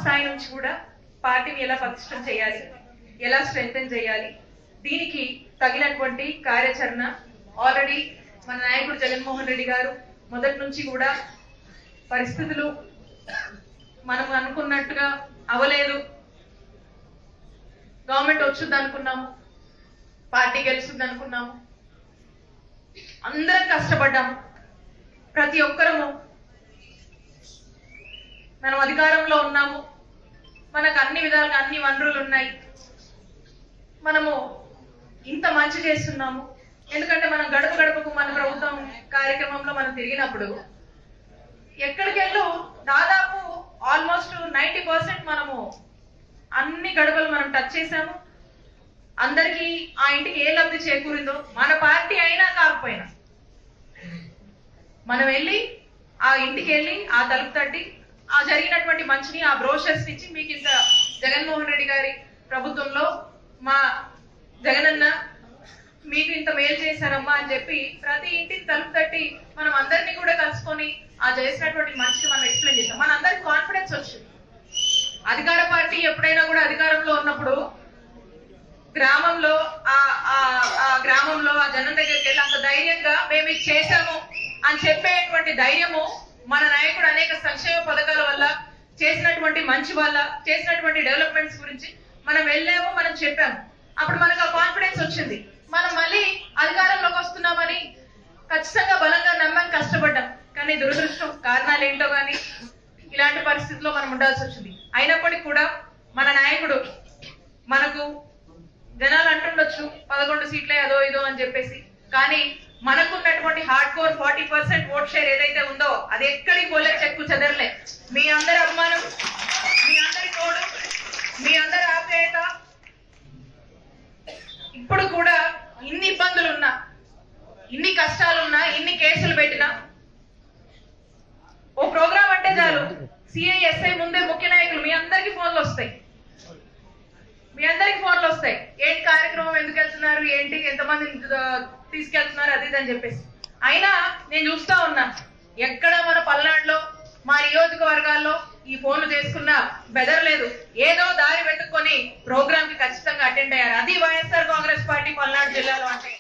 స్థాయి నుంచి కూడా పార్టీని ఎలా పటిష్టం చేయాలి, ఎలా స్ట్రెంథెన్ చేయాలి, దీనికి తగినటువంటి కార్యాచరణ ఆల్రెడీ మన నాయకుడు జగన్మోహన్ రెడ్డి గారు మొదటి నుంచి కూడా పరిస్థితులు మనం అనుకున్నట్టుగా అవలేదు, గవర్నమెంట్ వచ్చుద్ది అనుకున్నాము, పార్టీ గెలుస్తుంది అనుకున్నాము, అందరం కష్టపడ్డాము, ప్రతి ఒక్కరము మనం అధికారంలో ఉన్నాము, మనకు అన్ని విధాలుగా అన్ని వనరులు ఉన్నాయి, మనము ఇంత మంచి చేస్తున్నాము. ఎందుకంటే మనం గడప గడపకు మన ప్రభుత్వం కార్యక్రమంలో మనం తిరిగినప్పుడు ఎక్కడికెళ్ళు దాదాపు ఆల్మోస్ట్ 90% మనము అన్ని గడపలు మనం టచ్ చేసాము. అందరికీ ఆ ఇంటికి ఏ లబ్ధి చేకూరిందో మన పార్టీ అయినా కాకపోయినా మనం వెళ్ళి ఆ ఇంటికి వెళ్ళి ఆ తలుపు తట్టి ఆ జరిగినటువంటి మంచిని ఆ బ్రోషర్స్ ఇచ్చి మీకు ఇంత జగన్మోహన్ రెడ్డి గారి ప్రభుత్వంలో మా జగనన్న మీకు ఇంత మేలు చేశారమ్మా అని చెప్పి ప్రతి ఇంటికి తలుపు తట్టి మనం అందరినీ కూడా కలుసుకొని ఆ చేసినటువంటి మంచిని మనం ఎక్స్ప్లెయిన్ చేస్తాం. మన అందరికి కాన్ఫిడెన్స్ వచ్చింది. అధికార పార్టీ ఎప్పుడైనా కూడా అధికారంలో ఉన్నప్పుడు గ్రామంలో ఆ జనం దగ్గరికి వెళ్ళి అంత ధైర్యంగా మేము ఇది చేశాము అని చెప్పేటువంటి ధైర్యము మన నాయకుడు అనేక సంక్షేమ పథకాల వల్ల చేసినటువంటి మంచి వల్ల చేసినటువంటి డెవలప్మెంట్స్ గురించి మనం వెళ్ళాము, మనం చెప్పాము. అప్పుడు మనకు ఆ కాన్ఫిడెన్స్ వచ్చింది. మనం మళ్ళీ అధికారంలోకి వస్తున్నామని ఖచ్చితంగా బలంగా నమ్మకం కష్టపడ్డాం. కానీ దురదృష్టం కారణాలు ఏంటో కానీ ఇలాంటి పరిస్థితుల్లో మనం ఉండాల్సి వచ్చింది. అయినప్పటికీ కూడా మన నాయకుడు మనకు జనాలు అంటుండొచ్చు 11 సీట్లే అదో ఇదో అని చెప్పేసి, కానీ మనకున్నటువంటి హార్డ్ కోర్ 40% ఓట్ షేర్ ఏదైతే ఉందో అది ఎక్కడికి పోలే, చెక్కు చెదరలే. మీ అందరి అభిమానం, మీ అందరి తోడు, మీ అందరి ఆప్యాయత, ఇప్పుడు కూడా ఇన్ని ఇబ్బందులున్నా, ఇన్ని కష్టాలున్నా, ఇన్ని కేసులు పెట్టినా ఓ ప్రోగ్రామ్ అంటే చాలు సిఐ ఎస్ఐ ముందే ముఖ్య నాయకులు మీ అందరికి ఫోన్లు వస్తాయి, మీ అందరికి ఫోన్లు వస్తాయి. ఏంటి కార్యక్రమం, ఎందుకు వెళ్తున్నారు, ఏంటి, ఎంతమంది తీసుకెళ్తున్నారు, అది ఇది అని చెప్పేసి. అయినా నేను చూస్తా ఉన్నా ఎక్కడ మన పల్నాడులో మా నియోజకవర్గాల్లో ఈ ఫోన్లు చేసుకున్నా బెదరలేదు. ఏదో దారి వెతుక్కొని ప్రోగ్రామ్ కి ఖచ్చితంగా అటెండ్ అయ్యారు. అది వైఎస్ఆర్ కాంగ్రెస్ పార్టీ పల్నాడు జిల్లాలో అంటే